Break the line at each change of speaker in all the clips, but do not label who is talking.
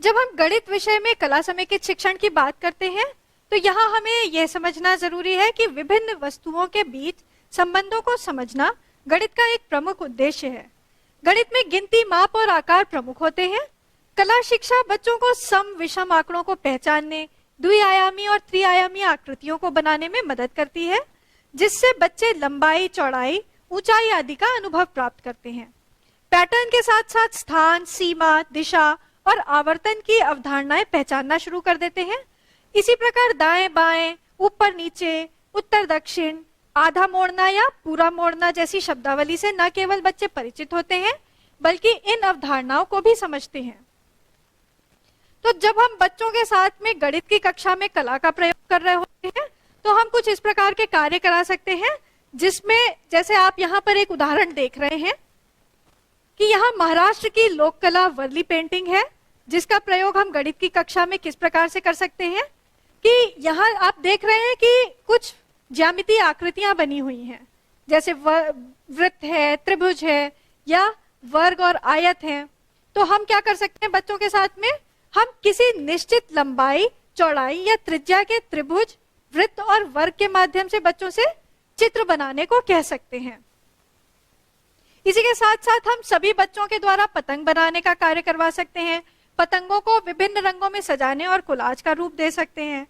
जब हम गणित विषय में कला समेकित शिक्षण की बात करते हैं तो यहाँ हमें यह समझना जरूरी है कि विभिन्न वस्तुओं के बीच संबंधों को समझना गणित का एक प्रमुख उद्देश्य है। गणित में गिनती, माप और आकार प्रमुख होते हैं। कला शिक्षा बच्चों को सम विषम आंकड़ों को पहचानने, द्विआयामी और त्रिआयामी आकृतियों को बनाने में मदद करती है, जिससे बच्चे लंबाई, चौड़ाई, ऊंचाई आदि का अनुभव प्राप्त करते हैं। पैटर्न के साथ साथ स्थान, सीमा, दिशा और आवर्तन की अवधारणाएं पहचानना शुरू कर देते हैं। इसी प्रकार दाएं बाएं, ऊपर नीचे, उत्तर दक्षिण, आधा मोड़ना या पूरा मोड़ना जैसी शब्दावली से न केवल बच्चे परिचित होते हैं बल्कि इन अवधारणाओं को भी समझते हैं। तो जब हम बच्चों के साथ में गणित की कक्षा में कला का प्रयोग कर रहे होते हैं तो हम कुछ इस प्रकार के कार्य करा सकते हैं, जिसमें जैसे आप यहाँ पर एक उदाहरण देख रहे हैं कि यहाँ महाराष्ट्र की लोक कला वर्ली पेंटिंग है, जिसका प्रयोग हम गणित की कक्षा में किस प्रकार से कर सकते हैं कि यहाँ आप देख रहे हैं कि कुछ ज्यामितीय आकृतियां बनी हुई हैं, जैसे वृत्त है, त्रिभुज है या वर्ग और आयत है। तो हम क्या कर सकते हैं बच्चों के साथ में, हम किसी निश्चित लंबाई, चौड़ाई या त्रिज्या के त्रिभुज, वृत्त और वर्ग के माध्यम से बच्चों से चित्र बनाने को कह सकते हैं। इसी के साथ साथ हम सभी बच्चों के द्वारा पतंग बनाने का कार्य करवा सकते हैं। पतंगों को विभिन्न रंगों में सजाने और कोलाज का रूप दे सकते हैं।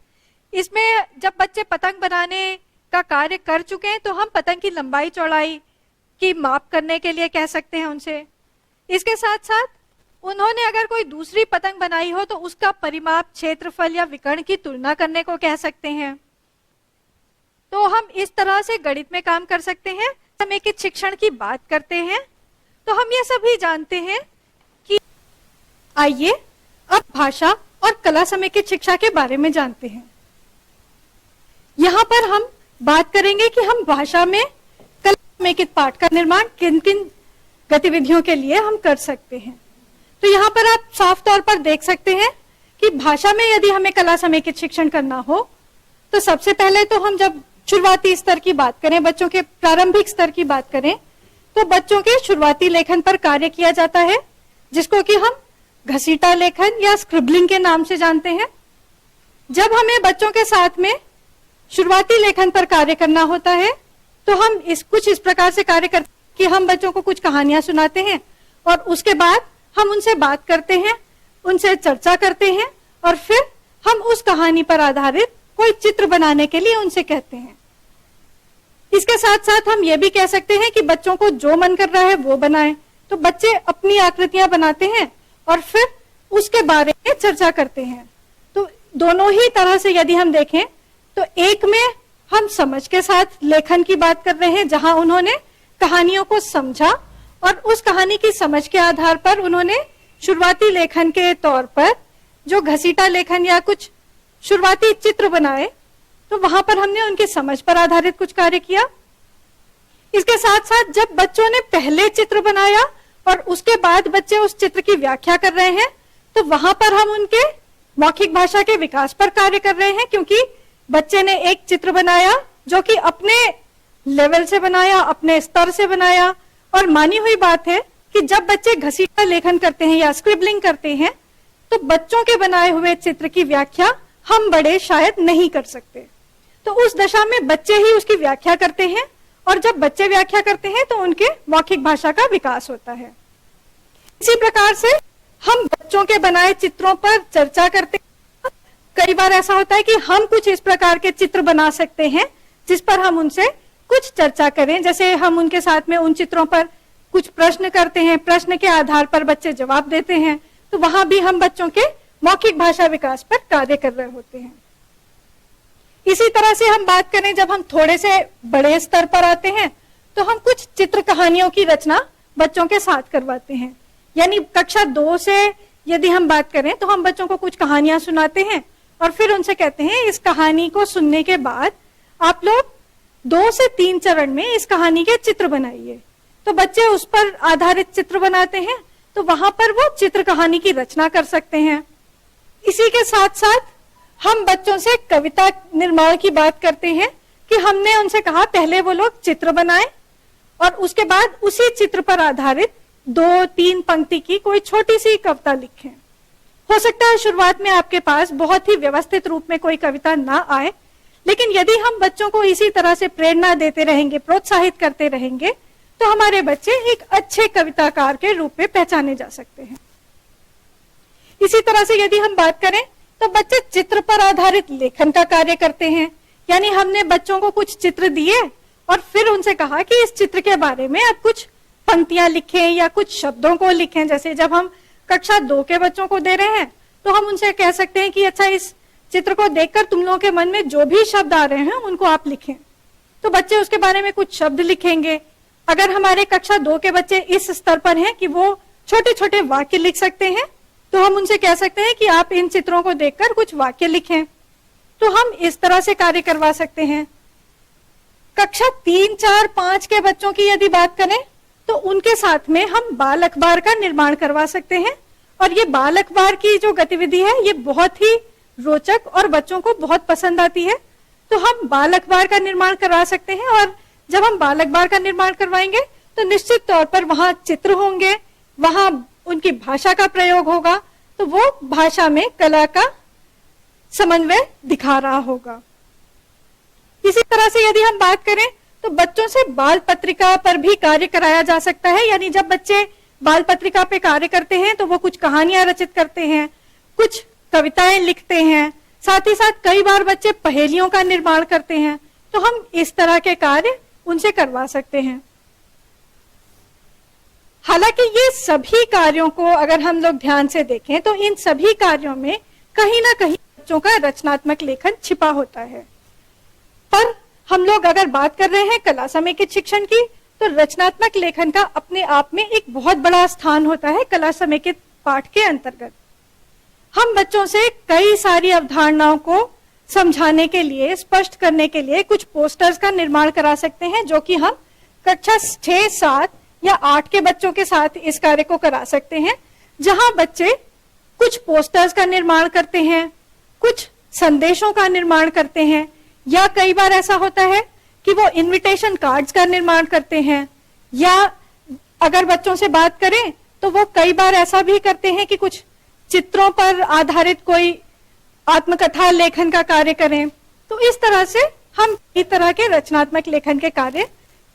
इसमें जब बच्चे पतंग बनाने का कार्य कर चुके हैं तो हम पतंग की लंबाई, चौड़ाई की माप करने के लिए कह सकते हैं उनसे। इसके साथ साथ उन्होंने अगर कोई दूसरी पतंग बनाई हो तो उसका परिमाप, क्षेत्रफल या विकर्ण की तुलना करने को कह सकते हैं। तो हम इस तरह से गणित में काम कर सकते हैं। समेकित शिक्षण की बात करते हैं तो हम ये सभी जानते हैं कि आइए अब भाषा और कला समेकित शिक्षा के बारे में जानते हैं। यहाँ पर हम बात करेंगे कि हम भाषा में कला समेकित पाठ का निर्माण किन किन गतिविधियों के लिए हम कर सकते हैं। तो यहाँ पर आप साफ तौर पर देख सकते हैं कि भाषा में यदि हमें कला समेकित शिक्षण करना हो तो सबसे पहले तो हम जब शुरुआती स्तर की बात करें, बच्चों के प्रारंभिक स्तर की बात करें, तो बच्चों के शुरुआती लेखन पर कार्य किया जाता है, जिसको कि हम घसीटा लेखन या स्क्रिबलिंग के नाम से जानते हैं। जब हमें बच्चों के साथ में शुरुआती लेखन पर कार्य करना होता है तो हम कुछ इस प्रकार से कार्य करते हैं कि हम बच्चों को कुछ कहानियां सुनाते हैं और उसके बाद हम उनसे बात करते हैं, उनसे चर्चा करते हैं और फिर हम उस कहानी पर आधारित कोई चित्र बनाने के लिए उनसे कहते हैं। इसके साथ साथ हम ये भी कह सकते हैं कि बच्चों को जो मन कर रहा है वो बनाएं। तो बच्चे अपनी आकृतियां बनाते हैं और फिर उसके बारे में चर्चा करते हैं। तो दोनों ही तरह से यदि हम देखें तो एक में हम समझ के साथ लेखन की बात कर रहे हैं, जहां उन्होंने कहानियों को समझा और उस कहानी की समझ के आधार पर उन्होंने शुरुआती लेखन के तौर पर जो घसीटा लेखन या कुछ शुरुआती चित्र बनाए, तो वहां पर हमने उनकी समझ पर आधारित कुछ कार्य किया। इसके साथ साथ जब बच्चों ने पहले चित्र बनाया और उसके बाद बच्चे उस चित्र की व्याख्या कर रहे हैं तो वहां पर हम उनके मौखिक भाषा के विकास पर कार्य कर रहे हैं, क्योंकि बच्चे ने एक चित्र बनाया जो कि अपने लेवल से बनाया, अपने स्तर से बनाया। और मानी हुई बात है कि जब बच्चे घसीटा लेखन करते हैं या स्क्रिबलिंग करते हैं तो बच्चों के बनाए हुए चित्र की व्याख्या हम बड़े शायद नहीं कर सकते। तो उस दशा में बच्चे ही उसकी व्याख्या करते हैं और जब बच्चे व्याख्या करते हैं तो उनके मौखिक भाषा का विकास होता है। इसी प्रकार से हम बच्चों के बनाए चित्रों पर चर्चा करते हैं। कई बार ऐसा होता है कि हम कुछ इस प्रकार के चित्र बना सकते हैं जिस पर हम उनसे कुछ चर्चा करें, जैसे हम उनके साथ में उन चित्रों पर कुछ प्रश्न करते हैं, प्रश्न के आधार पर बच्चे जवाब देते हैं। तो वहां भी हम बच्चों के मौखिक भाषा विकास पर कार्य कर रहे होते हैं। इसी तरह से हम बात करें, जब हम थोड़े से बड़े स्तर पर आते हैं तो हम कुछ चित्र कहानियों की रचना बच्चों के साथ करवाते हैं। यानी कक्षा 2 से यदि हम बात करें तो हम बच्चों को कुछ कहानियां सुनाते हैं और फिर उनसे कहते हैं इस कहानी को सुनने के बाद आप लोग 2 से 3 चरण में इस कहानी के चित्र बनाइए। तो बच्चे उस पर आधारित चित्र बनाते हैं, तो वहां पर वो चित्र कहानी की रचना कर सकते हैं। इसी के साथ साथ हम बच्चों से कविता निर्माण की बात करते हैं कि हमने उनसे कहा पहले वो लोग चित्र बनाएं और उसके बाद उसी चित्र पर आधारित 2-3 पंक्ति की कोई छोटी सी कविता लिखें। हो सकता है शुरुआत में आपके पास बहुत ही व्यवस्थित रूप में कोई कविता ना आए, लेकिन यदि हम बच्चों को इसी तरह से प्रेरणा देते रहेंगे, प्रोत्साहित करते रहेंगे, तो हमारे बच्चे एक अच्छे कविताकार के रूप में पहचाने जा सकते हैं। इसी तरह से यदि हम बात करें तो बच्चे चित्र पर आधारित लेखन का कार्य करते हैं। यानी हमने बच्चों को कुछ चित्र दिए और फिर उनसे कहा कि इस चित्र के बारे में आप कुछ पंक्तियां लिखें या कुछ शब्दों को लिखें। जैसे जब हम कक्षा 2 के बच्चों को दे रहे हैं तो हम उनसे कह सकते हैं कि अच्छा, इस चित्र को देखकर तुम लोगों के मन में जो भी शब्द आ रहे हैं उनको आप लिखें। तो बच्चे उसके बारे में कुछ शब्द लिखेंगे। अगर हमारे कक्षा 2 के बच्चे इस स्तर पर हैं कि वो छोटे छोटे वाक्य लिख सकते हैं, तो हम उनसे कह सकते हैं कि आप इन चित्रों को देखकर कुछ वाक्य लिखें। तो हम इस तरह से कार्य करवा सकते हैं। कक्षा 3, 4, 5 के बच्चों की यदि बात करें तो उनके साथ में हम बाल अखबार का निर्माण करवा सकते हैं। और ये बाल अखबार की जो गतिविधि है ये बहुत ही रोचक और बच्चों को बहुत पसंद आती है। तो हम बाल अखबार का निर्माण करवा सकते हैं, और जब हम बाल अखबार का निर्माण करवाएंगे तो निश्चित तौर पर वहां चित्र होंगे, वहां उनकी भाषा का प्रयोग होगा, तो वो भाषा में कला का समन्वय दिखा रहा होगा। इसी तरह से यदि हम बात करें तो बच्चों से बाल पत्रिका पर भी कार्य कराया जा सकता है। यानी जब बच्चे बाल पत्रिका पे कार्य करते हैं तो वो कुछ कहानियां रचित करते हैं, कुछ कविताएं लिखते हैं, साथ ही साथ कई बार बच्चे पहेलियों का निर्माण करते हैं। तो हम इस तरह के कार्य उनसे करवा सकते हैं। हालांकि ये सभी कार्यों को अगर हम लोग ध्यान से देखें तो इन सभी कार्यों में कहीं ना कहीं बच्चों का रचनात्मक लेखन छिपा होता है। पर हम लोग अगर बात कर रहे हैं कला समेकित शिक्षण की, तो रचनात्मक लेखन का अपने आप में एक बहुत बड़ा स्थान होता है कला समेकित पाठ के अंतर्गत। हम बच्चों से कई सारी अवधारणाओं को समझाने के लिए, स्पष्ट करने के लिए कुछ पोस्टर्स का निर्माण करा सकते हैं, जो कि हम कक्षा 6, 7 या 8 के बच्चों के साथ इस कार्य को करा सकते हैं, जहां बच्चे कुछ पोस्टर्स का निर्माण करते हैं, कुछ संदेशों का निर्माण करते हैं, या कई बार ऐसा होता है कि वो इनविटेशन कार्ड्स का निर्माण करते हैं, या अगर बच्चों से बात करें तो वो कई बार ऐसा भी करते हैं कि कुछ चित्रों पर आधारित कोई आत्मकथा लेखन का कार्य करें। तो इस तरह से हम इस तरह के रचनात्मक लेखन के कार्य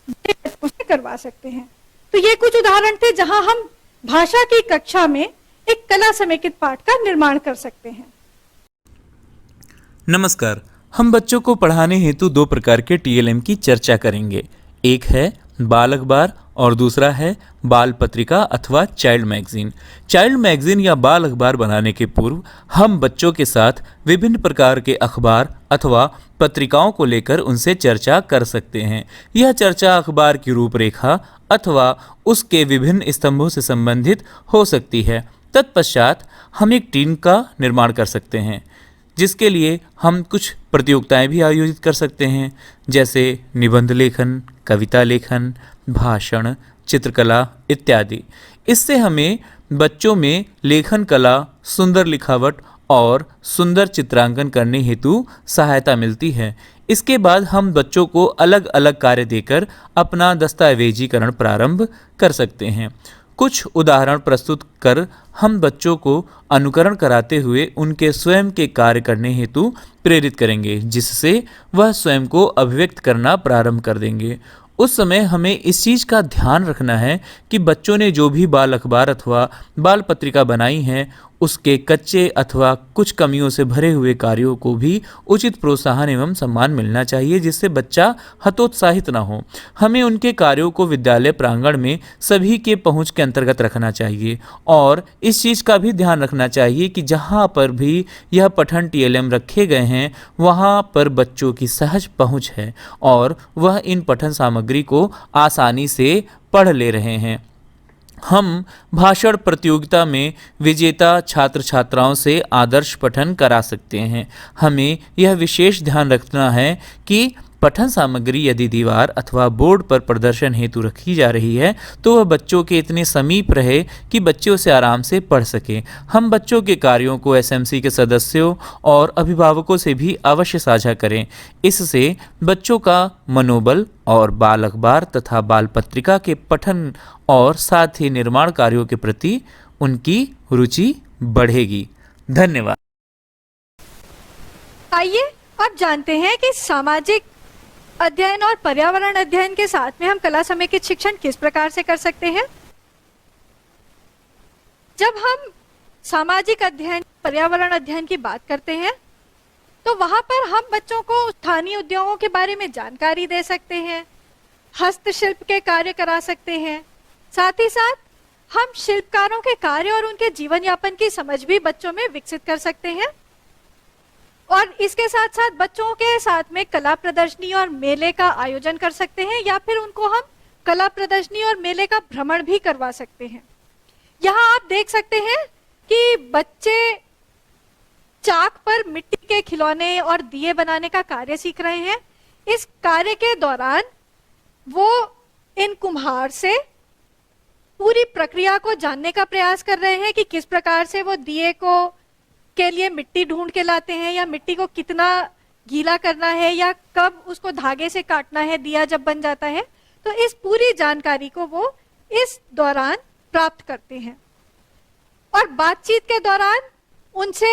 बच्चों से करवा सकते हैं। तो ये कुछ उदाहरण थे जहां हम भाषा की कक्षा में एक कला समेकित पाठ का निर्माण कर सकते हैं।
नमस्कार, हम बच्चों को पढ़ाने हेतु 2 प्रकार के टीएलएम की चर्चा करेंगे। एक है बाल अखबार और दूसरा है बाल पत्रिका अथवा चाइल्ड मैगजीन। चाइल्ड मैगजीन या बाल अखबार बनाने के पूर्व हम बच्चों के साथ विभिन्न प्रकार के अखबार अथवा पत्रिकाओं को लेकर उनसे चर्चा कर सकते हैं। यह चर्चा अखबार की रूपरेखा अथवा उसके विभिन्न स्तंभों से संबंधित हो सकती है। तत्पश्चात हम एक टीम का निर्माण कर सकते हैं, जिसके लिए हम कुछ प्रतियोगिताएं भी आयोजित कर सकते हैं, जैसे निबंध लेखन, कविता लेखन, भाषण, चित्रकला इत्यादि। इससे हमें बच्चों में लेखन कला, सुंदर लिखावट और सुंदर चित्रांकन करने हेतु सहायता मिलती है। इसके बाद हम बच्चों को अलग अलग कार्य देकर अपना दस्तावेजीकरण प्रारंभ कर सकते हैं। कुछ उदाहरण प्रस्तुत कर हम बच्चों को अनुकरण कराते हुए उनके स्वयं के कार्य करने हेतु प्रेरित करेंगे, जिससे वह स्वयं को अभिव्यक्त करना प्रारंभ कर देंगे। उस समय हमें इस चीज़ का ध्यान रखना है कि बच्चों ने जो भी बाल अखबार अथवा बाल पत्रिका बनाई हैं, उसके कच्चे अथवा कुछ कमियों से भरे हुए कार्यों को भी उचित प्रोत्साहन एवं सम्मान मिलना चाहिए, जिससे बच्चा हतोत्साहित ना हो। हमें उनके कार्यों को विद्यालय प्रांगण में सभी के पहुंच के अंतर्गत रखना चाहिए, और इस चीज़ का भी ध्यान रखना चाहिए कि जहां पर भी यह पठन टीएलएम रखे गए हैं वहां पर बच्चों की सहज पहुंच है और वह इन पठन सामग्री को आसानी से पढ़ ले रहे हैं। हम भाषण प्रतियोगिता में विजेता छात्र छात्राओं से आदर्श पठन करा सकते हैं। हमें यह विशेष ध्यान रखना है कि पठन सामग्री यदि दीवार अथवा बोर्ड पर प्रदर्शन हेतु रखी जा रही है तो वह बच्चों के इतने समीप रहे कि बच्चे उसे आराम से पढ़ सकें। हम बच्चों के कार्यों को एसएमसी के सदस्यों और अभिभावकों से भी अवश्य साझा करें। इससे बच्चों का मनोबल और बाल अखबार तथा बाल पत्रिका के पठन और साथ ही निर्माण कार्यों के प्रति उनकी रुचि बढ़ेगी। धन्यवाद।
आइए अब जानते हैं कि सामाजिक अध्ययन और पर्यावरण अध्ययन के साथ में हम कला समेकित शिक्षण किस प्रकार से कर सकते हैं। जब हम सामाजिक अध्ययन, पर्यावरण अध्ययन की बात करते हैं तो वहां पर हम बच्चों को स्थानीय उद्योगों के बारे में जानकारी दे सकते हैं, हस्तशिल्प के कार्य करा सकते हैं, साथ ही साथ हम शिल्पकारों के कार्य और उनके जीवन यापन की समझ भी बच्चों में विकसित कर सकते हैं। और इसके साथ साथ बच्चों के साथ में कला प्रदर्शनी और मेले का आयोजन कर सकते हैं, या फिर उनको हम कला प्रदर्शनी और मेले का भ्रमण भी करवा सकते हैं। यहाँ आप देख सकते हैं कि बच्चे चाक पर मिट्टी के खिलौने और दिए बनाने का कार्य सीख रहे हैं। इस कार्य के दौरान वो इन कुम्हार से पूरी प्रक्रिया को जानने का प्रयास कर रहे हैं कि किस प्रकार से वो दिए को के लिए मिट्टी ढूंढ के लाते हैं, या मिट्टी को कितना गीला करना है, या कब उसको धागे से काटना है दिया जब बन जाता है। तो इस पूरी जानकारी को वो इस दौरान प्राप्त करते हैं और बातचीत के दौरान उनसे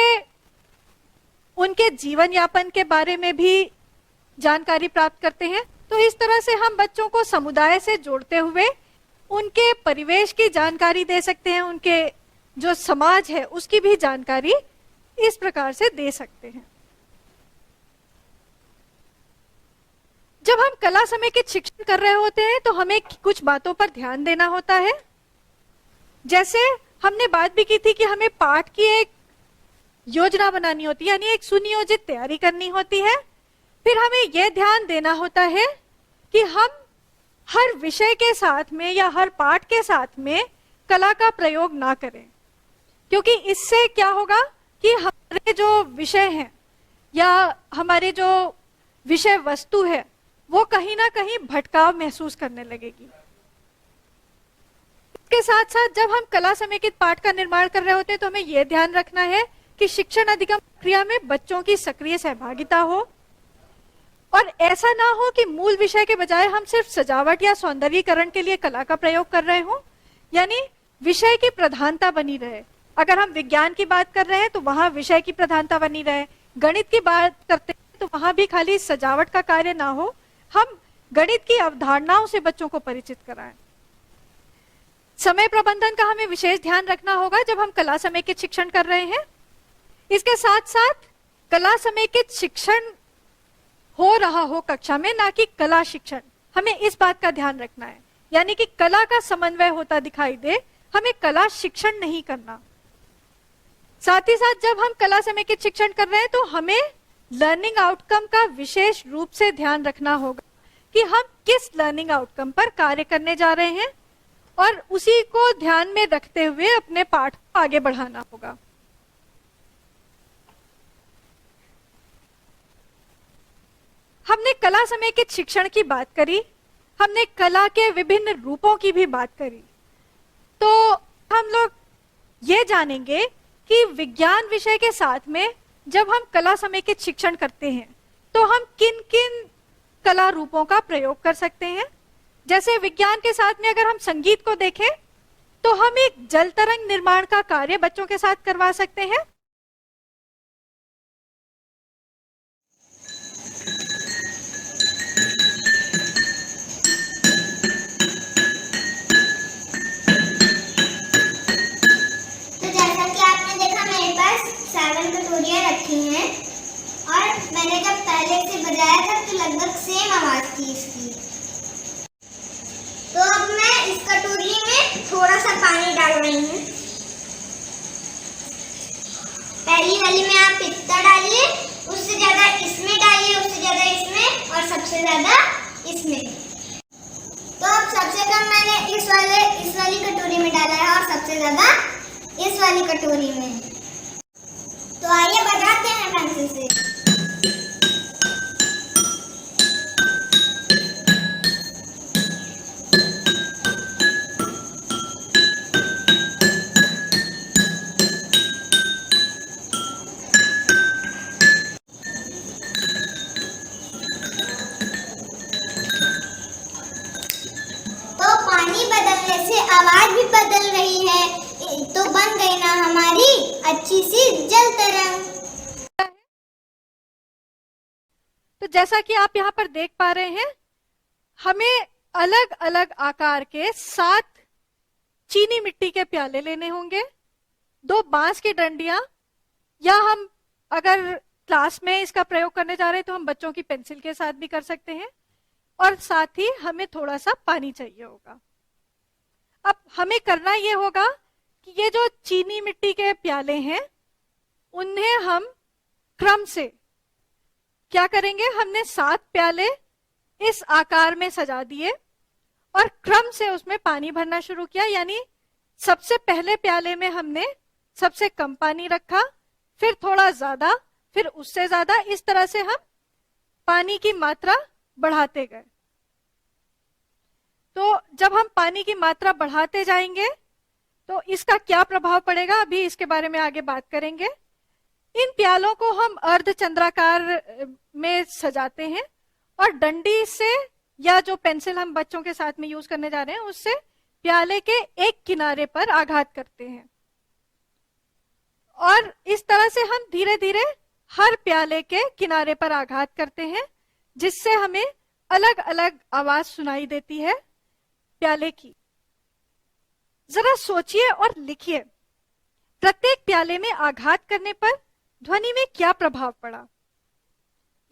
उनके जीवन यापन के बारे में भी जानकारी प्राप्त करते हैं। तो इस तरह से हम बच्चों को समुदाय से जोड़ते हुए उनके परिवेश की जानकारी दे सकते हैं, उनके जो समाज है उसकी भी जानकारी इस प्रकार से दे सकते हैं। जब हम कला समेकित शिक्षण कर रहे होते हैं तो हमें कुछ बातों पर ध्यान देना होता है। जैसे हमने बात भी की थी कि हमें पाठ की एक योजना बनानी होती है, यानी एक सुनियोजित तैयारी करनी होती है। फिर हमें यह ध्यान देना होता है कि हम हर विषय के साथ में या हर पाठ के साथ में कला का प्रयोग ना करें, क्योंकि इससे क्या होगा कि हमारे जो विषय हैं या हमारे जो विषय वस्तु है वो कहीं ना कहीं भटकाव महसूस करने लगेगी। इसके साथ साथ जब हम कला समेकित पाठ का निर्माण कर रहे होते हैं तो हमें यह ध्यान रखना है कि शिक्षण अधिगम प्रक्रिया में बच्चों की सक्रिय सहभागिता हो, और ऐसा ना हो कि मूल विषय के बजाय हम सिर्फ सजावट या सौंदर्यीकरण के लिए कला का प्रयोग कर रहे हो, यानी विषय की प्रधानता बनी रहे। अगर हम विज्ञान की बात कर रहे हैं तो वहां विषय की प्रधानता बनी रहे, गणित की बात करते हैं तो वहां भी खाली सजावट का कार्य ना हो, हम गणित की अवधारणाओं से बच्चों को परिचित कराएं। समय प्रबंधन का हमें विशेष ध्यान रखना होगा जब हम कला समेकित शिक्षण कर रहे हैं। इसके साथ साथ कला समेकित शिक्षण हो रहा हो कक्षा में, ना कि कला शिक्षण, हमें इस बात का ध्यान रखना है, यानी कि कला का समन्वय होता दिखाई दे, हमें कला शिक्षण नहीं करना। साथ ही साथ जब हम कला समेकित शिक्षण कर रहे हैं तो हमें लर्निंग आउटकम का विशेष रूप से ध्यान रखना होगा कि हम किस लर्निंग आउटकम पर कार्य करने जा रहे हैं, और उसी को ध्यान में रखते हुए अपने पाठ को आगे बढ़ाना होगा। हमने कला समेकित शिक्षण की बात करी, हमने कला के विभिन्न रूपों की भी बात करी, तो हम लोग ये जानेंगे कि विज्ञान विषय के साथ में जब हम कला समेकित शिक्षण करते हैं तो हम किन किन कला रूपों का प्रयोग कर सकते हैं। जैसे विज्ञान के साथ में अगर हम संगीत को देखें तो हम एक जल तरंग निर्माण का कार्य बच्चों के साथ करवा सकते हैं।
रखी हैं और मैंने जब पहले से बजाया था तो लगभग सेम आवाज थी इसकी। तो अब मैं इस कटोरी में थोड़ा सा पानी डाल रही हूँ। पहली वाली में आप इतना डालिए, उससे ज्यादा इसमें डालिए, उससे ज्यादा इसमें और सबसे ज्यादा इसमें। तो अब सबसे कम मैंने इस वाली कटोरी में डाला है और सबसे ज्यादा इस वाली कटोरी में। तो आइए बजाते हैं पेंसिल से। तो पानी बदलने से आवाज भी बदल रही है, तो बन गई ना हमारी अच्छी सी जल तरंग।
तो जैसा कि आप यहाँ पर देख पा रहे हैं, हमें अलग अलग आकार के 7 चीनी मिट्टी के प्याले लेने होंगे, 2 बांस की डंडियां, या हम अगर क्लास में इसका प्रयोग करने जा रहे हैं तो हम बच्चों की पेंसिल के साथ भी कर सकते हैं, और साथ ही हमें थोड़ा सा पानी चाहिए होगा। अब हमें करना ये होगा कि ये जो चीनी मिट्टी के प्याले हैं उन्हें हम क्रम से क्या करेंगे, हमने 7 प्याले इस आकार में सजा दिए और क्रम से उसमें पानी भरना शुरू किया। यानी सबसे पहले प्याले में हमने सबसे कम पानी रखा, फिर थोड़ा ज्यादा, फिर उससे ज्यादा, इस तरह से हम पानी की मात्रा बढ़ाते गए। तो जब हम पानी की मात्रा बढ़ाते जाएंगे तो इसका क्या प्रभाव पड़ेगा, अभी इसके बारे में आगे बात करेंगे। इन प्यालों को हम अर्धचंद्राकार में सजाते हैं और डंडी से या जो पेंसिल हम बच्चों के साथ में यूज करने जा रहे हैं उससे प्याले के एक किनारे पर आघात करते हैं, और इस तरह से हम धीरे धीरे हर प्याले के किनारे पर आघात करते हैं, जिससे हमें अलग अलग आवाज सुनाई देती है प्याले की। जरा सोचिए और लिखिए, प्रत्येक प्याले में आघात करने पर ध्वनि में क्या प्रभाव पड़ा,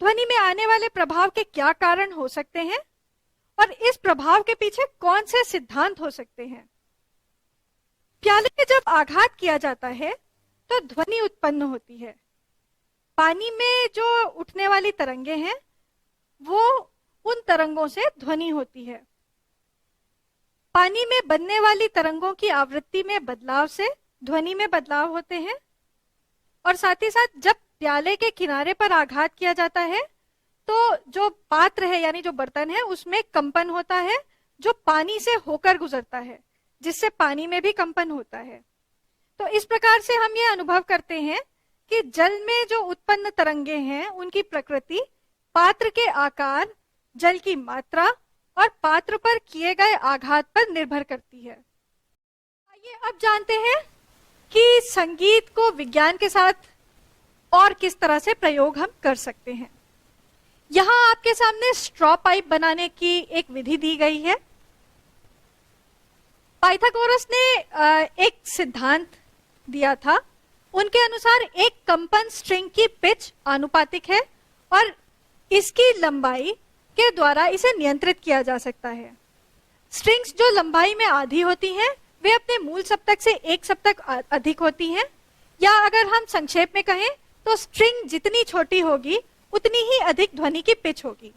ध्वनि में आने वाले प्रभाव के क्या कारण हो सकते हैं, और इस प्रभाव के पीछे कौन से सिद्धांत हो सकते हैं। प्याले में जब आघात किया जाता है तो ध्वनि उत्पन्न होती है। पानी में जो उठने वाली तरंगे हैं वो उन तरंगों से ध्वनि होती है। पानी में बनने वाली तरंगों की आवृत्ति में बदलाव से ध्वनि में बदलाव होते हैं, और साथ ही साथ जब प्याले के किनारे पर आघात किया जाता है तो जो पात्र है यानी जो बर्तन है उसमें कंपन होता है जो पानी से होकर गुजरता है, जिससे पानी में भी कंपन होता है। तो इस प्रकार से हम ये अनुभव करते हैं कि जल में जो उत्पन्न तरंगे हैं उनकी प्रकृति पात्र के आकार, जल की मात्रा और पात्र पर किए गए आघात पर निर्भर करती है। आइए अब जानते हैं कि संगीत को विज्ञान के साथ और किस तरह से प्रयोग हम कर सकते हैं। यहाँ आपके सामने स्ट्रॉ पाइप बनाने की एक विधि दी गई है। पाइथागोरस ने एक सिद्धांत दिया था। उनके अनुसार एक कंपन स्ट्रिंग की पिच आनुपातिक है और इसकी लंबाई के द्वारा इसे नियंत्रित किया जा सकता है। स्ट्रिंग्स जो लंबाई में आधी होती हैं वे अपने मूल सप्तक से 1 सप्तक अधिक होती हैं, या अगर हम संक्षेप में कहें तो स्ट्रिंग जितनी छोटी होगी उतनी ही अधिक ध्वनि की पिच होगी।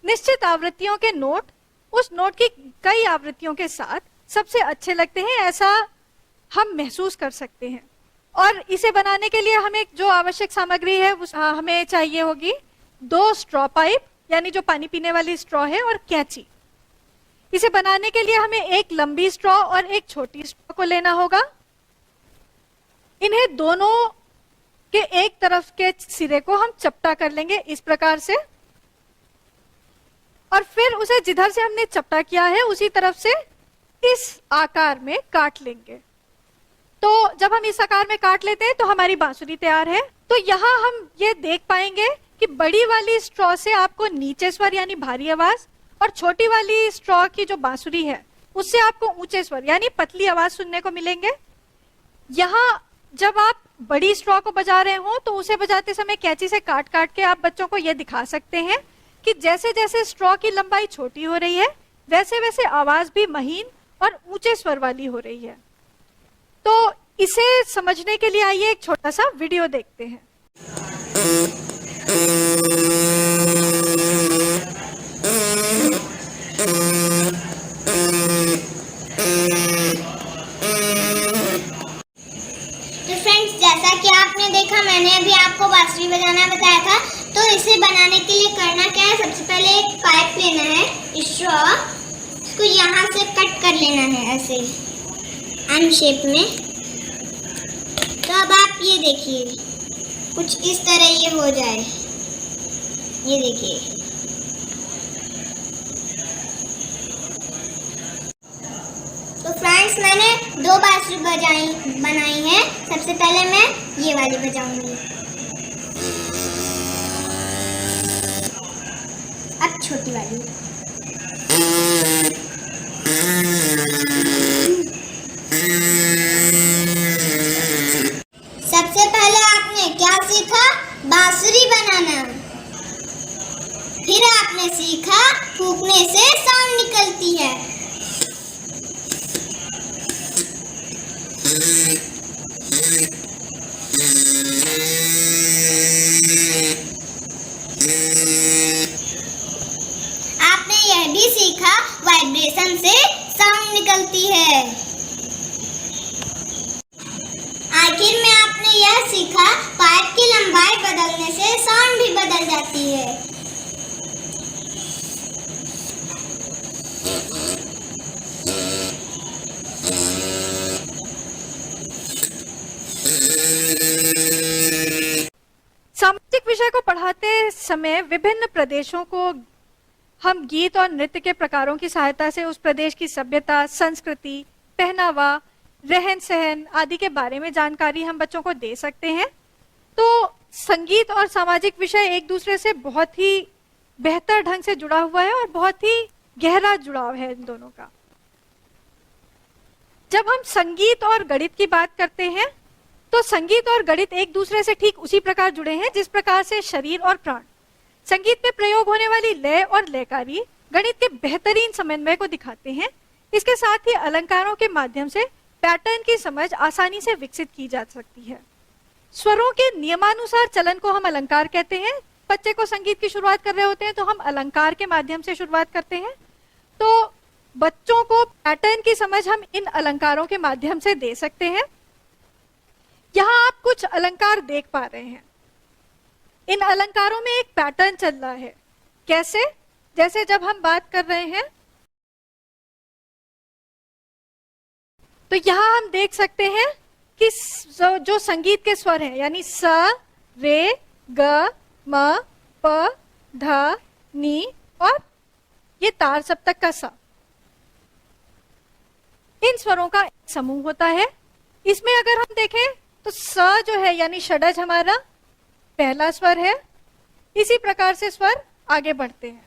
निश्चित आवृत्तियों के नोट उस नोट की कई आवृत्तियों के साथ सबसे अच्छे लगते हैं, ऐसा हम महसूस कर सकते हैं। और इसे बनाने के लिए हमें जो आवश्यक सामग्री है हमें चाहिए होगी 2 स्ट्रॉ पाइप यानी जो पानी पीने वाली स्ट्रॉ है और कैंची। इसे बनाने के लिए हमें एक लंबी स्ट्रॉ और एक छोटी स्ट्रॉ को लेना होगा। इन्हें दोनों के एक तरफ के सिरे को हम चपटा कर लेंगे इस प्रकार से, और फिर उसे जिधर से हमने चपटा किया है उसी तरफ से इस आकार में काट लेंगे। तो जब हम इस आकार में काट लेते हैं तो हमारी बांसुरी तैयार है। तो यहाँ हम ये देख पाएंगे कि बड़ी वाली स्ट्रॉ से आपको नीचे स्वर यानी भारी आवाज, और छोटी वाली स्ट्रॉ की जो बांसुरी है उससे आपको ऊंचे स्वर यानी पतली आवाज सुनने को मिलेंगे। यहाँ जब आप बड़ी स्ट्रॉ को बजा रहे हो तो उसे बजाते समय कैंची से काट काट के आप बच्चों को यह दिखा सकते हैं कि जैसे जैसे स्ट्रॉ की लंबाई छोटी हो रही है वैसे वैसे आवाज भी महीन और ऊंचे स्वर वाली हो रही है। तो इसे समझने के लिए आइए एक छोटा सा वीडियो देखते हैं।
तो फ्रेंड्स, जैसा कि आपने देखा मैंने अभी आपको बांसुरी बजाना बताया था। तो इसे बनाने के लिए करना क्या है, सबसे पहले एक पाइप लेना है स्ट्रॉ, इसको यहाँ से कट कर लेना है ऐसे एम शेप में। तो अब आप ये देखिए कुछ इस तरह ये हो जाए, ये देखिए। तो फ्रेंड्स, मैंने दो बांसुरी बनाई है। सबसे पहले मैं ये वाली बजाऊंगी। अब छोटी वाली। सबसे पहले आपने क्या सीखा? बांसुरी बनाना। फिर आपने सीखा फूंकने से साउंड निकलती है। आपने यह भी सीखा वाइब्रेशन से साउंड निकलती है। आखिर में आपने यह सीखा पाइप की लंबाई बदलने से साउंड भी बदल जाती है।
सामाजिक विषय को पढ़ाते समय विभिन्न प्रदेशों को हम गीत और नृत्य के प्रकारों की सहायता से उस प्रदेश की सभ्यता, संस्कृति, पहनावा, रहन सहन आदि के बारे में जानकारी हम बच्चों को दे सकते हैं। तो संगीत और सामाजिक विषय एक दूसरे से बहुत ही बेहतर ढंग से जुड़ा हुआ है और बहुत ही गहरा जुड़ाव है इन दोनों का। जब हम संगीत और गणित की बात करते हैं तो संगीत और गणित एक दूसरे से ठीक उसी प्रकार जुड़े हैं जिस प्रकार से शरीर और प्राण। संगीत में प्रयोग होने वाली लय और लयकारी गणित के बेहतरीन समन्वय को दिखाते हैं। इसके साथ ही अलंकारों के माध्यम से पैटर्न की समझ आसानी से विकसित की जा सकती है। स्वरों के नियमानुसार चलन को हम अलंकार कहते हैं। बच्चे को संगीत की शुरुआत कर रहे होते हैं तो हम अलंकार के माध्यम से शुरुआत करते हैं। तो बच्चों को पैटर्न की समझ हम इन अलंकारों के माध्यम से दे सकते हैं। यहाँ आप कुछ अलंकार देख पा रहे हैं। इन अलंकारों में एक पैटर्न चल रहा है। कैसे? जैसे जब हम बात कर रहे हैं तो यहाँ हम देख सकते हैं कि जो संगीत के स्वर हैं यानी स, रे, ग, म, प, ध, नी और ये तार सप्तक का सा, इन स्वरों का एक समूह होता है। इसमें अगर हम देखें तो स जो है यानी षडज हमारा पहला स्वर है। इसी प्रकार से स्वर आगे बढ़ते हैं।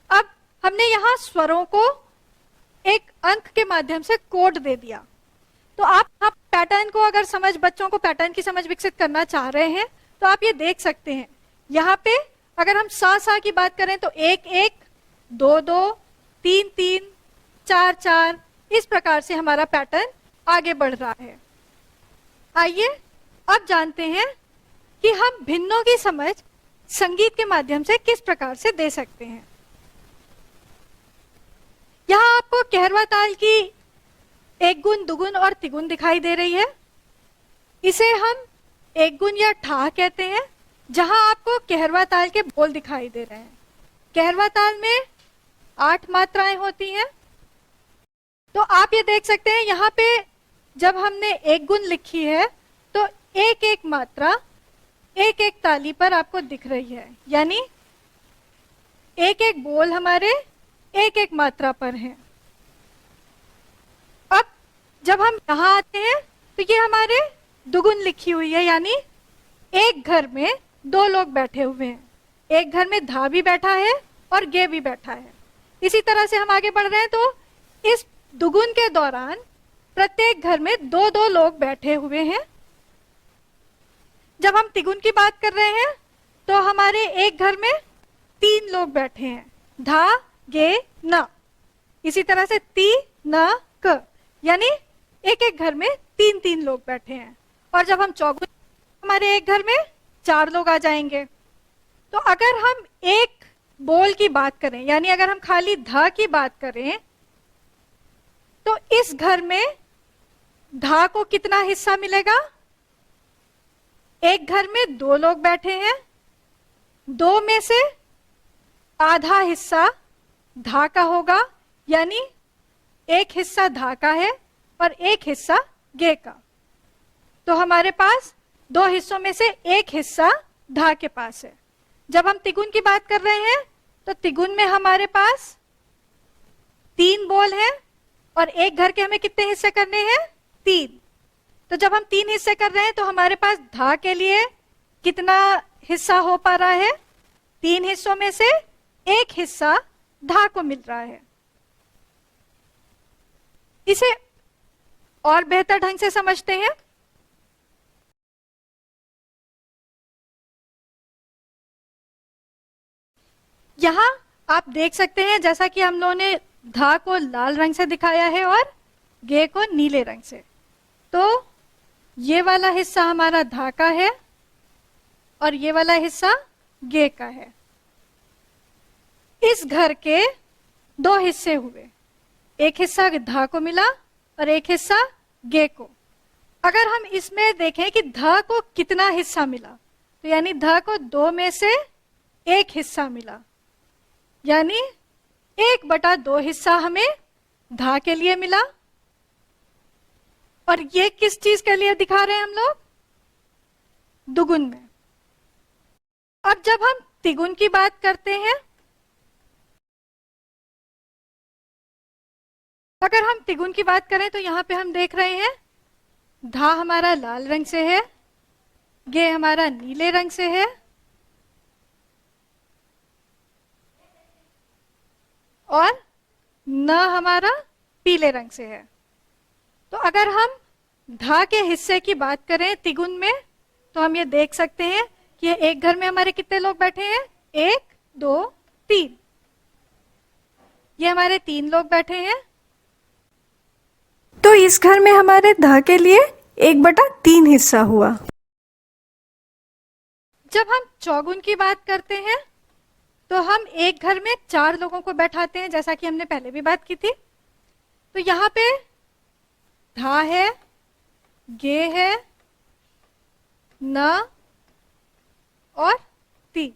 अब हमने यहाँ स्वरों को एक अंक के माध्यम से कोड दे दिया। तो आप पैटर्न को अगर बच्चों को पैटर्न की समझ विकसित करना चाह रहे हैं तो आप ये देख सकते हैं। यहाँ पे अगर हम सा की बात करें तो 1 1, 2 2, 3 3, 4 4 इस प्रकार से हमारा पैटर्न आगे बढ़ रहा है। आइए अब जानते हैं कि हम भिन्नों की समझ संगीत के माध्यम से किस प्रकार से दे सकते हैं। यहाँ आपको कहरवा ताल की एक गुण, दुगुन और तिगुन दिखाई दे रही है। इसे हम एक गुण या ठा कहते हैं। जहां आपको कहरवा ताल के बोल दिखाई दे रहे हैं। कहरवा ताल में 8 मात्राएं होती हैं। तो आप ये देख सकते हैं यहाँ पे जब हमने एक गुण लिखी है तो एक एक मात्रा एक एक ताली पर आपको दिख रही है, यानी एक एक बोल हमारे एक एक मात्रा पर हैं। अब जब हम यहाँ आते हैं तो ये हमारे दुगुन लिखी हुई है, यानी एक घर में 2 लोग बैठे हुए हैं। एक घर में धा भी बैठा है और गे भी बैठा है। इसी तरह से हम आगे बढ़ रहे हैं तो इस दुगुन के दौरान प्रत्येक घर में 2-2 लोग बैठे हुए हैं। जब हम तिगुन की बात कर रहे हैं तो हमारे एक घर में 3 लोग बैठे हैं, धा, गे, न। इसी तरह से ती, न, क, यानी एक एक घर में 3-3 लोग बैठे हैं। और जब हम चौगुन, हमारे एक घर में 4 लोग आ जाएंगे। तो अगर हम एक बोल की बात करें, यानी अगर हम खाली ध की बात करें तो इस घर में धा को कितना हिस्सा मिलेगा? एक घर में 2 लोग बैठे हैं, 2 में से आधा हिस्सा धा का होगा, यानी एक हिस्सा धा का है और एक हिस्सा गे का। तो हमारे पास 2 हिस्सों में से एक हिस्सा धा के पास है। जब हम तिगुन की बात कर रहे हैं तो तिगुन में हमारे पास 3 बोल हैं और एक घर के हमें कितने हिस्से करने हैं? 3। तो जब हम 3 हिस्से कर रहे हैं तो हमारे पास धा के लिए कितना हिस्सा हो पा रहा है? 3 हिस्सों में से 1 हिस्सा धा को मिल रहा है। इसे और बेहतर ढंग से समझते हैं। यहां आप देख सकते हैं जैसा कि हम लोगों ने धा को लाल रंग से दिखाया है और गे को नीले रंग से। तो ये वाला हिस्सा हमारा धा का है और ये वाला हिस्सा गे का है। इस घर के 2 हिस्से हुए, एक हिस्सा धा को मिला और एक हिस्सा गे को। अगर हम इसमें देखें कि धा को कितना हिस्सा मिला, तो यानी धा को 2 में से 1 हिस्सा मिला, यानी 1/2 हिस्सा हमें धा के लिए मिला। और ये किस चीज के लिए दिखा रहे हैं हम लोग? दुगुन में। अब जब हम तिगुन की बात करते हैं, अगर हम तिगुन की बात करें तो यहां पे हम देख रहे हैं धा हमारा लाल रंग से है, गे हमारा नीले रंग से है और न हमारा पीले रंग से है। तो अगर हम धा के हिस्से की बात करें तिगुन में, तो हम ये देख सकते हैं कि एक घर में हमारे कितने लोग बैठे हैं? 1, 2, 3। ये हमारे 3 लोग बैठे हैं। तो इस घर में हमारे धा के लिए 1/3 हिस्सा हुआ। जब हम चौगुन की बात करते हैं तो हम एक घर में 4 लोगों को बैठाते हैं, जैसा कि हमने पहले भी बात की थी। तो यहाँ पे धा है, गे है, न और ती।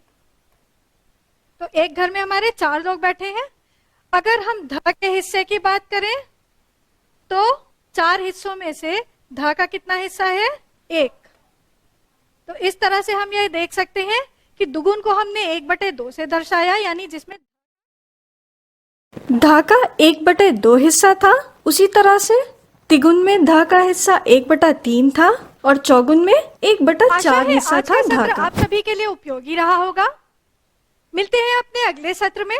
तो एक घर में हमारे 4 लोग बैठे हैं। अगर हम धा के हिस्से की बात करें तो 4 हिस्सों में से धा का कितना हिस्सा है? 1। तो इस तरह से हम ये देख सकते हैं कि दुगुन को हमने 1/2 से दर्शाया, यानी जिसमें धा का 1/2 हिस्सा था। उसी तरह से तिगुन में धा का हिस्सा 1/3 था और चौगुन में 1/4 हिस्सा था धा का। आप सभी के लिए उपयोगी रहा होगा। मिलते हैं अपने अगले सत्र में।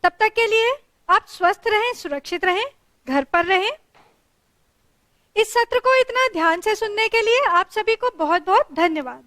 तब तक के लिए आप स्वस्थ रहें, सुरक्षित रहें, घर पर रहें। इस सत्र को इतना ध्यान से सुनने के लिए आप सभी को बहुत बहुत धन्यवाद।